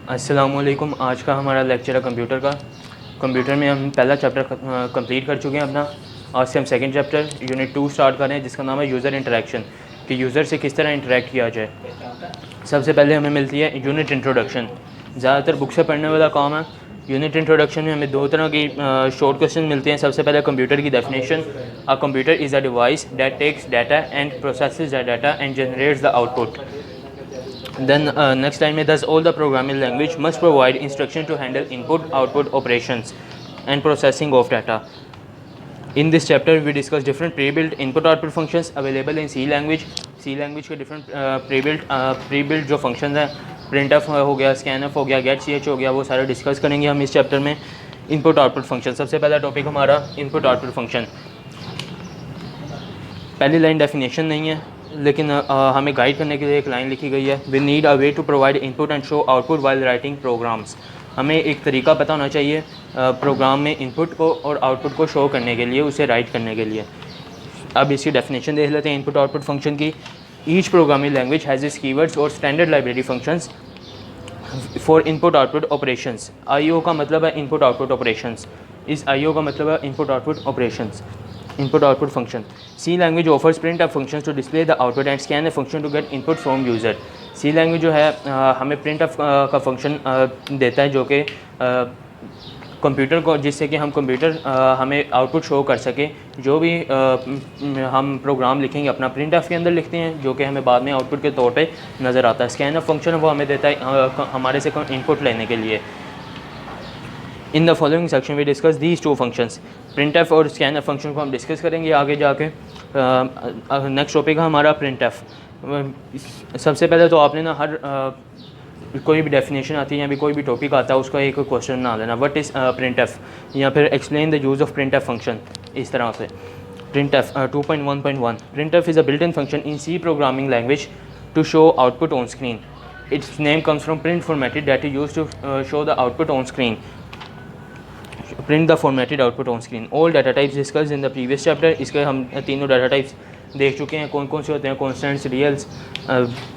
अस्सलामुअलैकुम। आज का हमारा लेक्चर है कंप्यूटर का। कंप्यूटर में हम पहला चैप्टर कंप्लीट कर चुके हैं अपना। आज से हम सेकंड चैप्टर यूनिट 2 स्टार्ट कर रहे हैं, जिसका नाम है यूज़र इंटरेक्शन, कि यूज़र से किस तरह इंटरेक्ट किया जाए। सबसे पहले हमें मिलती है यूनिट इंट्रोडक्शन। ज़्यादातर बुक से पढ़ने वाला काम है। यूनिट इंट्रोडक्शन में हमें दो तरह की शॉर्ट क्वेश्चन मिलते हैं। सबसे पहले कंप्यूटर की definition. A computer is a device that takes data and processes the data and generates the output. Then next line में thus all the programming language must provide instruction to handle input output operations and processing of data. In this chapter we discuss different pre-built input output functions available in C language. C language के different pre-built जो functions हैं, printf हो गया, scanf हो गया, getch हो गया, वो सारे डिस्कस करेंगे हम इस चैप्टर में। इनपुट आउटपुट फंक्शन, सबसे पहला टॉपिक हमारा इनपुट आउटपुट फंक्शन। पहली लाइन डेफिनेशन नहीं है, लेकिन हमें गाइड करने के लिए एक लाइन लिखी गई है। We need a way to provide input and show output while writing programs. हमें एक तरीका पता होना चाहिए प्रोग्राम में इनपुट को और आउटपुट को शो करने के लिए, उसे राइट करने के लिए। अब इसकी डेफिनेशन देख लेते हैं इनपुट आउटपुट फंक्शन की। Each programming language has its keywords और standard library functions for input output operations. IO का मतलब है इनपुट आउटपुट ऑपरेशंस। इस IO का मतलब है input output operations, input output function. C language offers printf functions to display the output and scanf function to get input from user. C language जो है हमें printf का फंक्शन देता है, जो कि कंप्यूटर को, जिससे कि हम कंप्यूटर हमें आउटपुट शो कर सके। जो भी हम प्रोग्राम लिखेंगे अपना printf के अंदर लिखते हैं, जो कि हमें बाद में आउटपुट के तौर पे नज़र आता है। scanf फंक्शन वो हमें देता है हमारे से इनपुट लेने के लिए। In the following section we discuss these two functions. Printf और स्कैनफ फंक्शन को हम डिस्कस करेंगे आगे जाके। नेक्स्ट टॉपिक है हमारा प्रिंटफ। सबसे पहले तो आपने ना हर कोई भी डेफिनेशन आती है या भी कोई भी टॉपिक आता है, उसका एक क्वेश्चन ना लेना, व्हाट इज़ प्रिंटफ, या फिर explain the use of printf function, इस तरह से। Printf 2.1.1 printf is a built in function in C programming language to show output on screen. Its name comes from print formatted that is used to show the output on screen. Print the formatted output on screen. All data types discuss in the previous chapter. इसके हम तीनों data types देख चुके हैं, कौन कौन से होते हैं, कॉन्स्टेंट्स, रियल्स,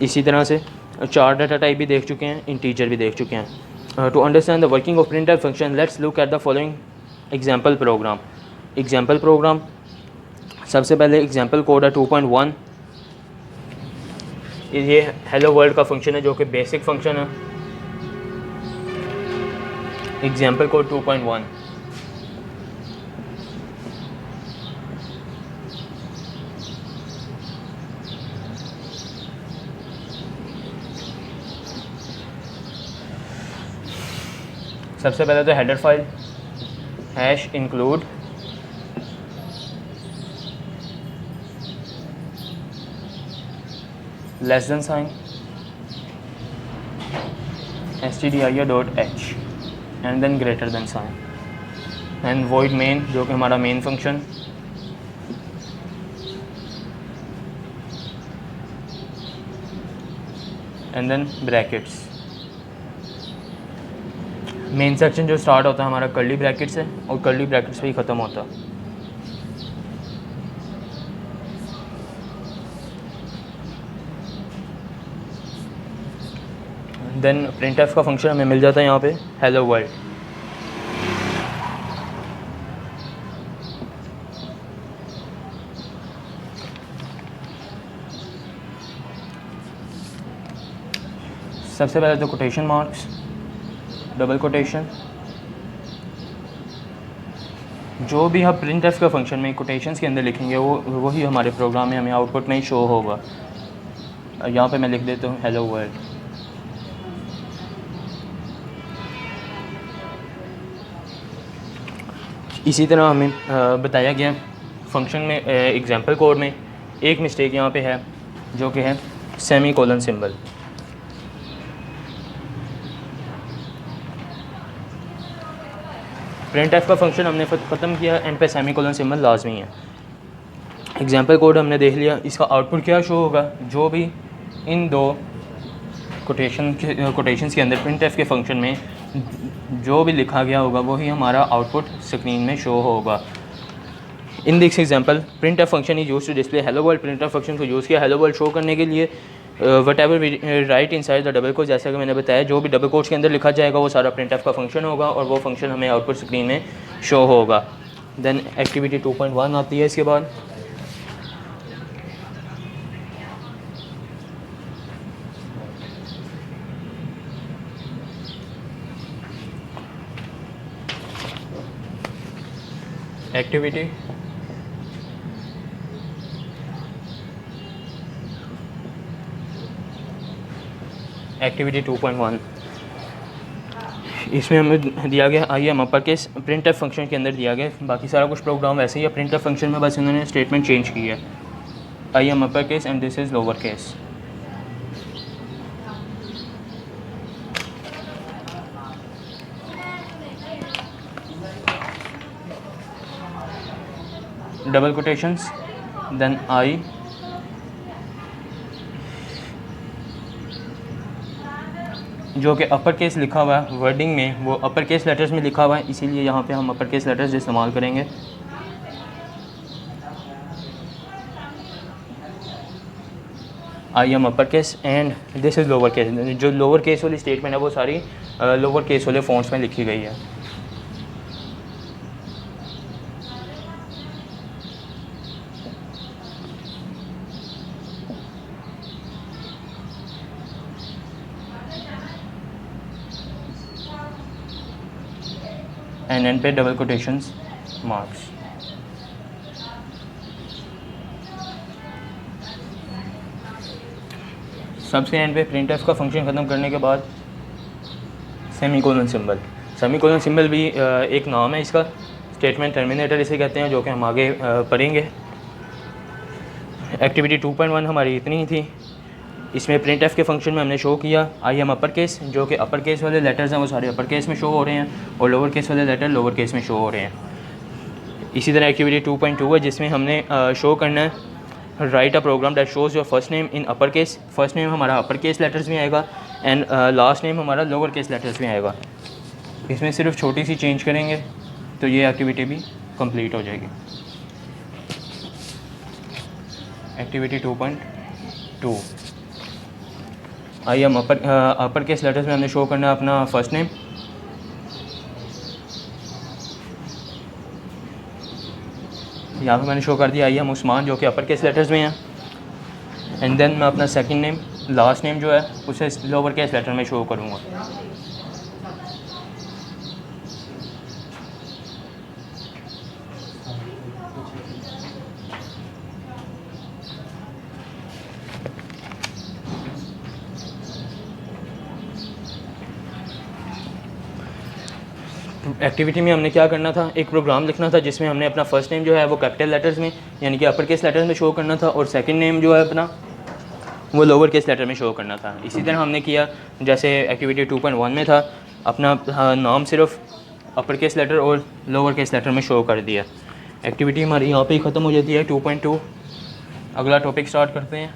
इसी तरह से 4 डाटा टाइप भी देख चुके हैं, इंटीजर भी देख चुके हैं। To understand the working of printf function let's look at the following example program. Example program, सबसे पहले एग्जाम्पल कोड है 2.1। ये हेलो वर्ल्ड का फंक्शन है, जो कि बेसिक फंक्शन है। Example code 2.1। सबसे पहले तो header file hash include less than sign stdio.h and then greater than sign and void main, जो कि हमारा main function. And then brackets. Main section जो स्टार्ट होता है हमारा कर्ली ब्रैकेट से, और कर्ली ब्रैकेट्स पे ही ख़त्म होता है। देन प्रिंटफ का फंक्शन हमें मिल जाता है यहाँ पे हेलो वर्ल्ड। सबसे पहले तो कोटेशन मार्क्स, डबल कोटेशन। जो भी आप प्रिंटफ का फंक्शन में कोटेशंस के अंदर लिखेंगे वही हमारे प्रोग्राम में हमें आउटपुट में ही शो होगा। यहाँ पे मैं लिख देता हूँ हेलो वर्ल्ड। इसी तरह हमें बताया गया फंक्शन में एग्जांपल कोड में एक मिस्टेक यहाँ पे है, जो कि है सेमी कोलन सिंबल। प्रिंटफ का फंक्शन हमने ख़त्म किया, एंड पे सेमी कोलन सिंबल लाजमी है। एग्जांपल कोड हमने देख लिया, इसका आउटपुट क्या शो होगा, जो भी इन दो कोटेशंस के अंदर प्रिंटफ के फंक्शन में जो भी लिखा गया होगा वही हमारा आउटपुट स्क्रीन में शो होगा। In this example printf function is used to display hello world. Printf function को यूज़ किया हेलो वर्ल्ड शो करने के लिए। Whatever we write inside the double quote, जैसा कि मैंने बताया जो भी डबल कोट्स के अंदर लिखा जाएगा वो सारा प्रिंटफ का फंक्शन होगा और वो फंक्शन हमें आउटपुट स्क्रीन में शो होगा। देन एक्टिविटी 2.1 आती है इसके बाद। एक्टिविटी एक्टिविटी 2.1 इसमें हमें दिया गया आई am upper case printf function के अंदर दिया गया, बाकी सारा कुछ प्रोग्राम वैसे ही है। प्रिंटफ फंक्शन में बस उन्होंने स्टेटमेंट चेंज की है, I am upper case and this is lower case. Double quotations, then I, जो कि अपर केस लिखा हुआ है वर्डिंग में वो अपर केस लेटर्स में लिखा हुआ है, इसीलिए यहाँ पे हम अपर केस लेटर्स इस्तेमाल करेंगे। आई am upper case and this is lower case. जो लोअर केस वाली स्टेटमेंट है वो सारी लोअर केस वाले फॉन्ट्स में लिखी गई है। एंड एंड पे डबल कोटेशंस मार्क्स। सबसे एंड पे प्रिंटफ का फंक्शन ख़त्म करने के बाद सेमीकोलन सिंबल। सेमीकोलन सिंबल भी एक नाम है इसका, स्टेटमेंट टर्मिनेटर इसे कहते हैं, जो कि हम आगे पढ़ेंगे। एक्टिविटी 2.1 हमारी इतनी ही थी। इसमें प्रिंटफ के फंक्शन में हमने शो किया आई एम अपर केस, जो कि अपर केस वाले लेटर्स हैं वो सारे अपर केस में शो हो रहे हैं और लोअर केस वाले लेटर लोअर केस में शो हो रहे हैं। इसी तरह एक्टिविटी 2.2 है जिसमें हमने शो करना है write a program that shows your first name in upper case. First name हमारा अपर केस लेटर्स में आएगा एंड लास्ट नेम हमारा लोअर केस लेटर्स में आएगा। इसमें सिर्फ छोटी सी चेंज करेंगे तो ये एक्टिविटी भी कंप्लीट हो जाएगी। Activity 2.2 I am upper case letters में हमने शो करना है अपना फर्स्ट नेम, यहाँ पे मैंने शो कर दिया आई एम उस्मान, जो कि अपर केस लेटर्स में है। एंड देन मैं अपना सेकंड नेम लास्ट नेम जो है उसे लोअर केस लेटर में शो करूँगा। एक्टिविटी में हमने क्या करना था, एक प्रोग्राम लिखना था जिसमें हमने अपना फर्स्ट नेम जो है वो कैपिटल लेटर्स में यानी कि अपर केस लेटर्स में शो करना था और सेकंड नेम जो है अपना वो लोअर केस लेटर में शो करना था। इसी तरह हमने किया जैसे एक्टिविटी 2.1 में था, अपना नाम सिर्फ अपर केस लेटर और लोअर केस लेटर में शो कर दिया। एक्टिविटी हमारी यहाँ पे ही ख़त्म हो जाती है 2.2। अगला टॉपिक स्टार्ट करते हैं।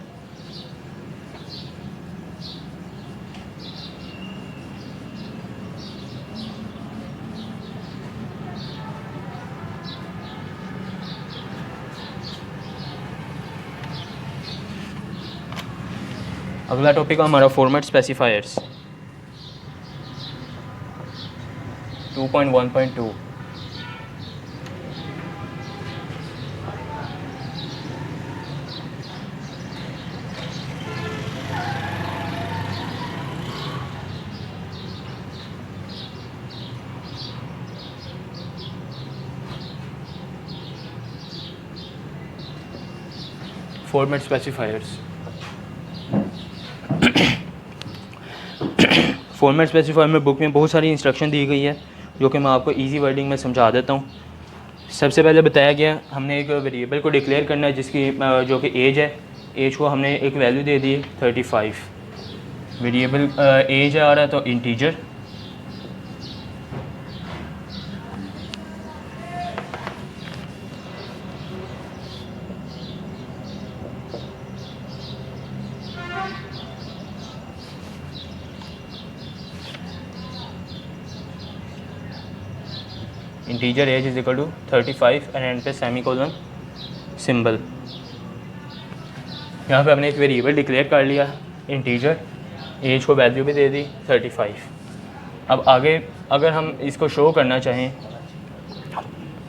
अगला टॉपिक हमारा format specifiers 2.1.2। Format specifiers format specifier में बुक में बहुत सारी इंस्ट्रक्शन दी गई है जो कि मैं आपको इजी वर्डिंग में समझा देता हूँ। सबसे पहले बताया गया हमने एक वेरिएबल को डिक्लेयर करना है जिसकी जो कि एज है, एज को हमने एक वैल्यू दे दी 35। वेरिएबल एज आ रहा है तो integer, integer age is equal to 35 and end पे सेमीकोलन सिंबल। यहाँ पे हमने एक वेरिएबल डिक्लेयर कर लिया इंटीजर, एज को वैल्यू भी दे दी 35। अब आगे अगर हम इसको शो करना चाहें,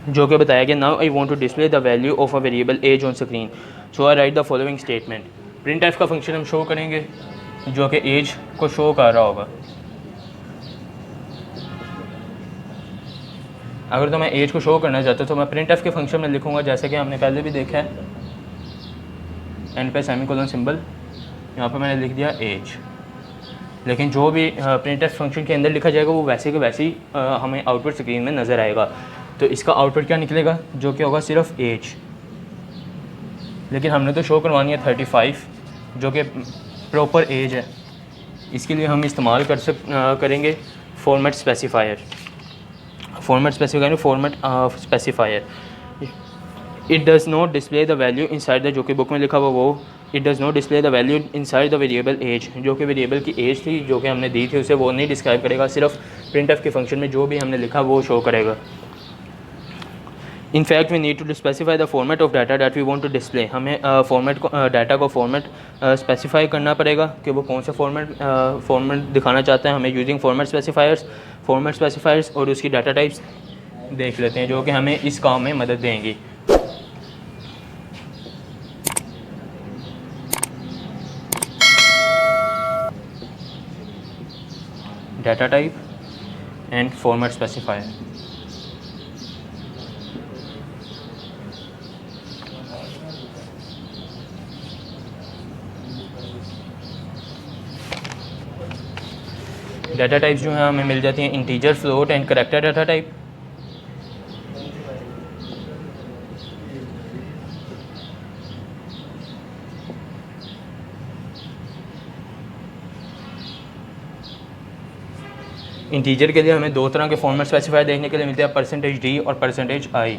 जो कि बताया गया, now I want to display the value of a variable age on screen, so I write the following statement. Print F का फंक्शन हम शो करेंगे जो कि एज को शो कर रहा होगा। अगर तो मैं एज को शो करना चाहता हूँ तो मैं प्रिंट एफ के फंक्शन में लिखूँगा, जैसे कि हमने पहले भी देखा है, एंड पे सेमीकोलन सिंबल, यहाँ पर मैंने लिख दिया एज। लेकिन जो भी प्रिंट एफ फंक्शन के अंदर लिखा जाएगा वो वैसे के वैसे ही हमें आउटपुट स्क्रीन में नज़र आएगा। तो इसका आउटपुट क्या निकलेगा, जो कि होगा सिर्फ एज। लेकिन हमने तो शो करवानी है 35, जो कि प्रॉपर एज है। इसके लिए हम इस्तेमाल करेंगे format specifier. Format specifier it does not display the value inside the, जो कि बुक में लिखा हुआ वो, it does not display the value inside the variable age, जो कि वेरिएबल की एज थी जो कि हमने दी थी उसे वो नहीं डिस्क्राइब करेगा, सिर्फ प्रिंट एफ के फंक्शन में जो भी हमने लिखा वो शो करेगा। In fact we need to specify the format of data that we want to display. हमें डाटा को फॉर्मेट स्पेसिफाई करना पड़ेगा कि वो कौन सा फॉर्मेट दिखाना चाहते हैं हमें, यूजिंग फॉर्मेट स्पेसिफायर्स और उसकी डाटा टाइप्स देख लेते हैं जो कि हमें इस काम में मदद देंगी। Data type and format specifier. Data types जो हैं हमें मिल जाती हैं integer, float and character data type. Integer के लिए हमें दो तरह के फॉर्मेट स्पेसिफायर देखने के लिए मिलते हैं, %d और %i।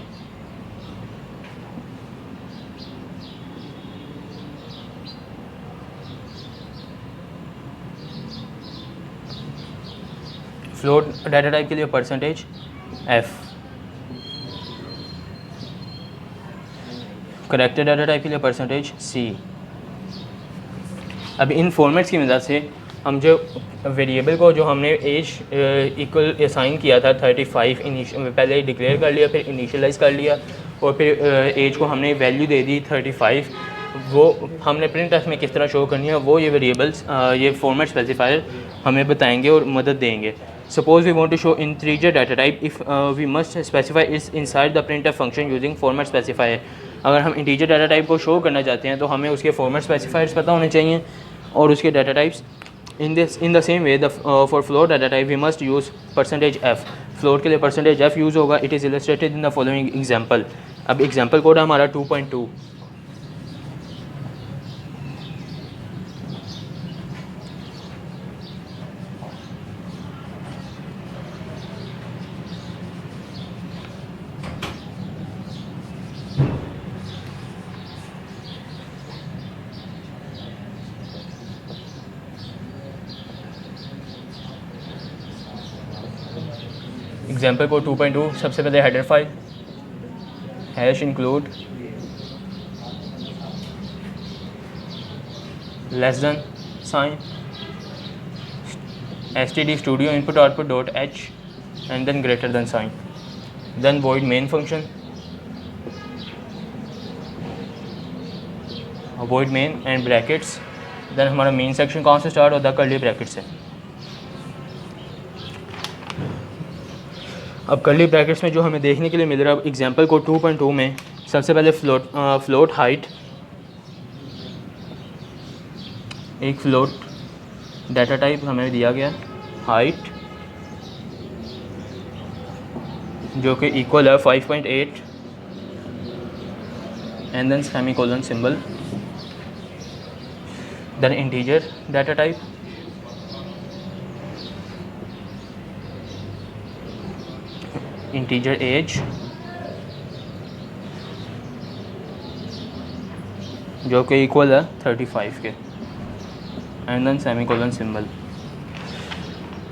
फ्लोट डाटा टाइप के लिए %f, करैक्टर डाटा टाइप के लिए %c। अब इन फॉर्मेट्स की मदद से हम जो वेरिएबल को जो हमने एज इक्वल असाइन किया था 35 पहले डिक्लेयर कर लिया, फिर इनिशियलाइज़ कर लिया और फिर एज को हमने वैल्यू दे दी 35, वो हमने प्रिंट एफ में किस तरह शो करनी है वो ये वेरिएबल्स ये फॉर्मेट स्पेसिफायर हमें बताएंगे और मदद देंगे। Suppose we want to show integer data type, if we must specify is inside the print f function using format specifier. अगर हम इंटीजर डाटा टाइप को शो करना चाहते हैं तो हमें उसके फॉर्मेट स्पेसिफायर्स पता होने चाहिए और उसके data types. In the same way, for float data type we must use %f। float के लिए %f यूज़ होगा। It is illustrated in the following example। अब एग्जाम्पल कोड है हमारा 2.2। एग्जाम्पल कोड 2.2, सबसे पहले header file hash include less than sign std studio input output dot h and then greater than sign, then void main function, void main and brackets, then हमारा main section कहाँ से start होता है, curly bracket से। अब curly brackets में जो हमें देखने के लिए मिल रहा है एग्जाम्पल को 2.2 में, सबसे पहले फ्लोट हाइट, एक फ्लोट डाटा टाइप हमें दिया गया हाइट जो कि इक्वल है 5.8 and then semicolon symbol, then integer data type, integer age जो कि इक्वल है 35 के and then semicolon symbol.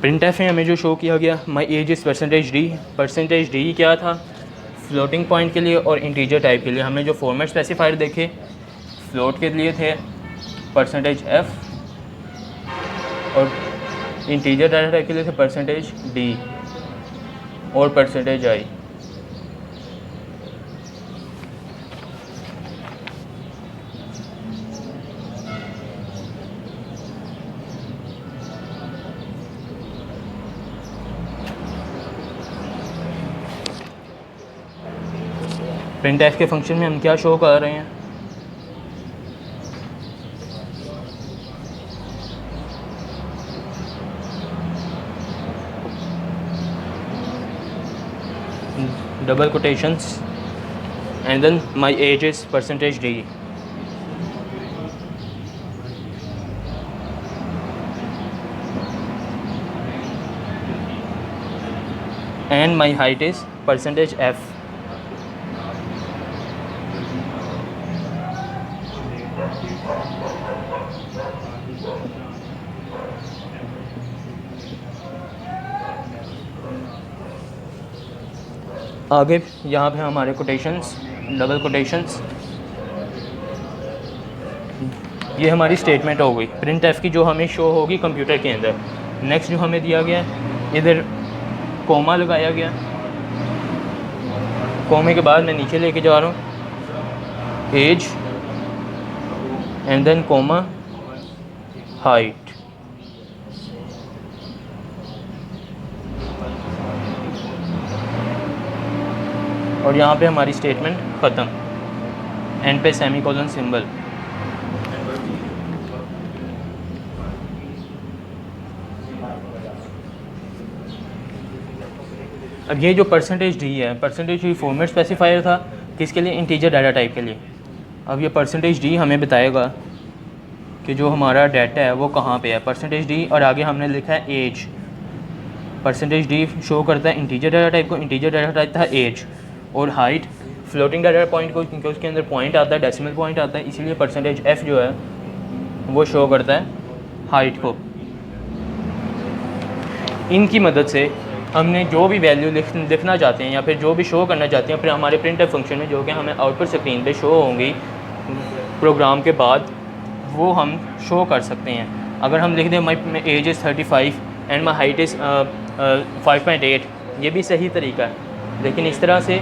Printf में हमें जो शो किया गया माई एज इज़ %d क्या था फ्लोटिंग पॉइंट के लिए और इंटीजर टाइप के लिए। हमने जो फॉर्मेट स्पेसिफायर देखे फ्लोट के लिए थे %f और इंटीजर डाटा टाइप के लिए थे परसेंटेज डी और परसेंटेज आई। प्रिंट एफ के फंक्शन में हम क्या शो कर रहे हैं, double quotations and then my age is percentage d and my height is percentage f. आगे यहाँ पे हमारे कोटेशंस, डबल कोटेशंस, ये हमारी स्टेटमेंट हो गई प्रिंट एफ की जो हमें शो होगी कंप्यूटर के अंदर। नेक्स्ट जो हमें दिया गया है, इधर कोमा लगाया गया, कोमे के बाद मैं नीचे लेके जा रहा हूँ age and then comma height. और यहाँ पे हमारी स्टेटमेंट ख़त्म, एंड पे सेमीकोलन सिंबल। अब ये जो परसेंटेज डी है, परसेंटेज डी फॉर्मेट स्पेसिफायर था किसके लिए, इंटीजर डाटा टाइप के लिए। अब ये परसेंटेज डी हमें बताएगा कि जो हमारा डाटा है वो कहाँ पे है, परसेंटेज डी, और आगे हमने लिखा है एज। परसेंटेज डी शो करता है इंटीजर डाटा टाइप को, इंटीजर डाटा टाइप था एज, और हाइट फ्लोटिंग डाटा पॉइंट को, क्योंकि उसके अंदर पॉइंट आता है, डेसिमल पॉइंट आता है, इसीलिए परसेंटेज एफ जो है वो शो करता है हाइट को। इनकी मदद से हमने जो भी वैल्यू लिखना चाहते हैं या फिर जो भी शो करना चाहते हैं फिर हमारे प्रिंट एफ फंक्शन में, जो कि हमें आउटपुट स्क्रीन पे शो होंगी प्रोग्राम के बाद, वो हम शो कर सकते हैं। अगर हम लिख दें माई age is 35 and my height is 5.8, ये भी सही तरीका है, लेकिन इस तरह से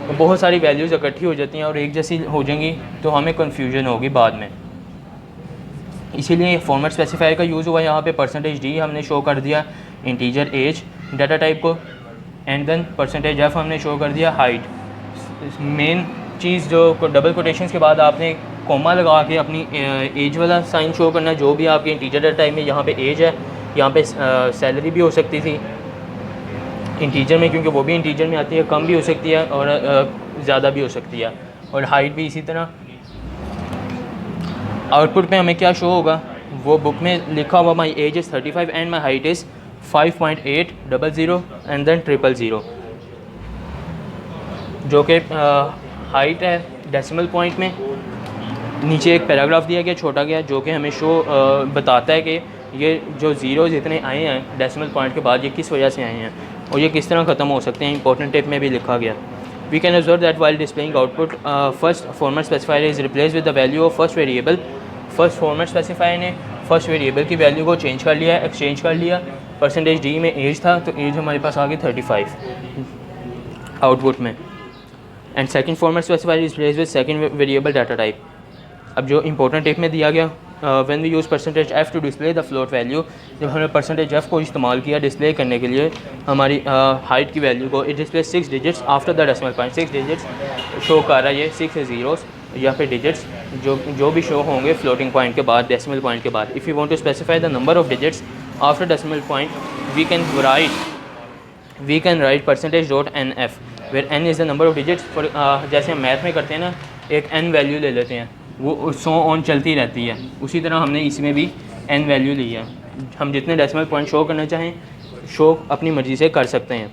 बहुत सारी वैल्यूज़ इकट्ठी हो जाती हैं और एक जैसी हो जाएंगी तो हमें कन्फ्यूजन होगी बाद में। इसीलिए फॉर्मेट स्पेसिफायर का यूज़ हुआ यहाँ पे। परसेंटेज डी हमने शो कर दिया इंटीजर एज डाटा टाइप को, एंड देन परसेंटेज एफ हमने शो कर दिया हाइट। मेन चीज़ जो डबल कोटेशंस के बाद आपने कोमा लगा के अपनी एज वाला साइन शो करना, जो भी आपके इंटीजर डाटा टाइप में यहाँ पे एज है, यहाँ पे सैलरी भी हो सकती थी इंटीजर में, क्योंकि वो भी इंटीजर में आती है, कम भी हो सकती है और ज़्यादा भी हो सकती है, और हाइट भी इसी तरह। आउटपुट पे हमें क्या शो होगा, वो बुक में लिखा हुआ my age is 35 and my height is 5.800 and then 000, जो कि हाइट है डेसिमल पॉइंट में। नीचे एक पैराग्राफ दिया गया छोटा गया, जो कि हमें शो बताता है कि ये जो ज़ीरोज़ इतने आए हैं डेसिमल पॉइंट के बाद, ये किस वजह से आए हैं और ये किस तरह ख़त्म हो सकते हैं। इंपॉर्टेंट टिप में भी लिखा गया। We can observe that while displaying output first format specifier is replace with the value of first variable. First format specifier ने फर्स्ट वेरिएबल की वैल्यू को चेंज कर लिया, एक्सचेंज कर लिया। परसेंटेज डी में एज था तो एज हमारे पास आ गई 35 आउटपुट में, and second format specifier is replace with second variable data type. अब जो इंपॉर्टेंट टिप में दिया गया, when we use percentage F to display the float value, जब हमने परसेंटेज एफ को इस्तेमाल किया डिस्प्ले करने के लिए हमारी हाइट की वैल्यू को, it display 6 digits after the decimal point. 6 digits show कर रहा है, ये 6 ज़ीरोज़ या फिर डिजिट्स जो भी शो होंगे फ्लोटिंग पॉइंट के बाद, डेसिमल पॉइंट के बाद। If you want to specify the number of digits after decimal point, we can write percentage dot N F, where N is the number of digits. For जैसे हम math में करते हैं ना, एक एन वैल्यू ले लेते हैं, वो 100 ऑन चलती रहती है, उसी तरह हमने इसमें भी एन वैल्यू ली है। हम जितने डेसिमल पॉइंट शो करना चाहें शो अपनी मर्ज़ी से कर सकते हैं।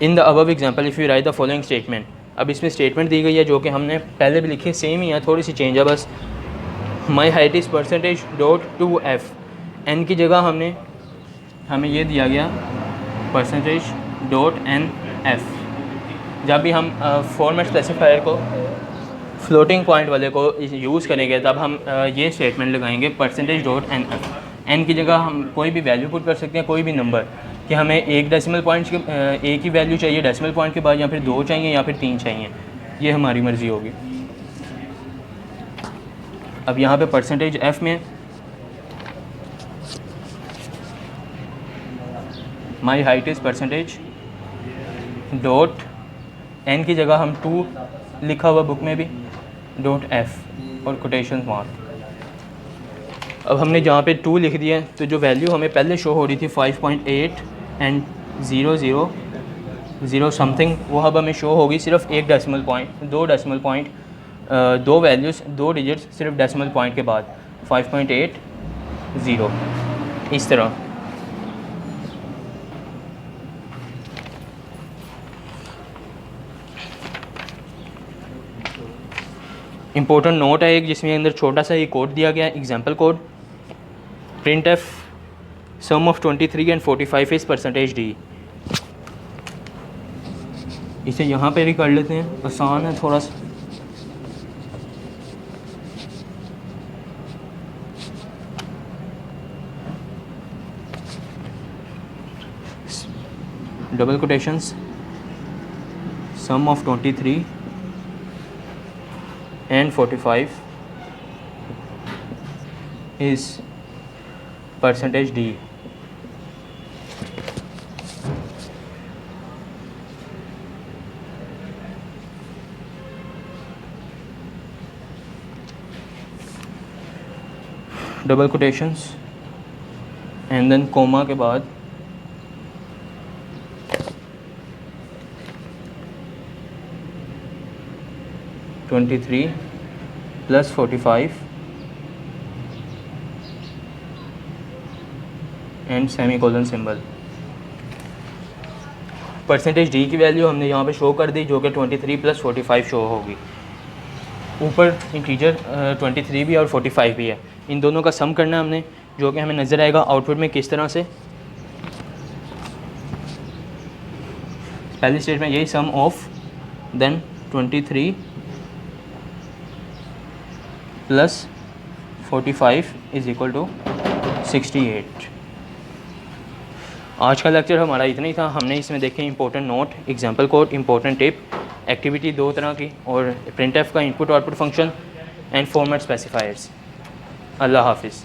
In the above example if you right the following statement, अब इसमें स्टेटमेंट दी गई है जो कि हमने पहले भी लिखी, सेम ही है, थोड़ी सी चेंज है बस। My height is percentage dot two F, N की जगह हमें ये दिया गया परसेंटेज डॉट एन एफ। जब भी हम फॉर्मेट स्पेसिफायर को फ्लोटिंग पॉइंट वाले को यूज़ करेंगे तब हम ये स्टेटमेंट लगाएंगे percentage dot N F. N की जगह हम कोई भी वैल्यू पुट कर सकते हैं, कोई भी नंबर, कि हमें एक डेसिमल पॉइंट्स के एक ही वैल्यू चाहिए डेसिमल पॉइंट के बाद, या फिर 2 चाहिए या फिर 3 चाहिए, ये हमारी मर्ज़ी होगी। अब यहाँ पे परसेंटेज एफ में my height is percentage dot N की जगह हम 2 लिखा हुआ बुक में भी, डॉट एफ और कोटेशन मार्क। अब हमने जहाँ पे 2 लिख दिया तो जो वैल्यू हमें पहले शो हो रही थी 5.8 एंड 0.0 समथिंग, वो अब हमें शो होगी सिर्फ एक decimal point, 2 decimal point, 2 values 2 digits सिर्फ डेसिमल पॉइंट के बाद 5.80 इस तरह। इम्पोर्टेंट नोट है एक, जिसमें अंदर छोटा सा ये कोड दिया गया है, example code, print F sum of 23 and 45 is percentage D. इसे यहाँ पे भी कर लेते हैं, आसान है थोड़ा सा। Double quotations, sum of 23 and 45 is percentage D। Double quotations and then comma के बाद (23 + 45) and semicolon symbol. Percentage D की वैल्यू हमने यहाँ पे शो कर दी, जो कि 23 + 45 शो होगी। ऊपर इंटीजर 23 भी और 45 भी है, इन दोनों का सम करना है हमने, जो कि हमें नज़र आएगा आउटपुट में किस तरह से। पहली स्टेज में यही सम ऑफ, देन 23 + 45 = 68। आज का लेक्चर हमारा इतना ही था। हमने इसमें देखे important note, example code, important tip, activity 2 तरह की, और प्रिंट एफ का input output function and format specifiers. अल्लाह हाफिज़।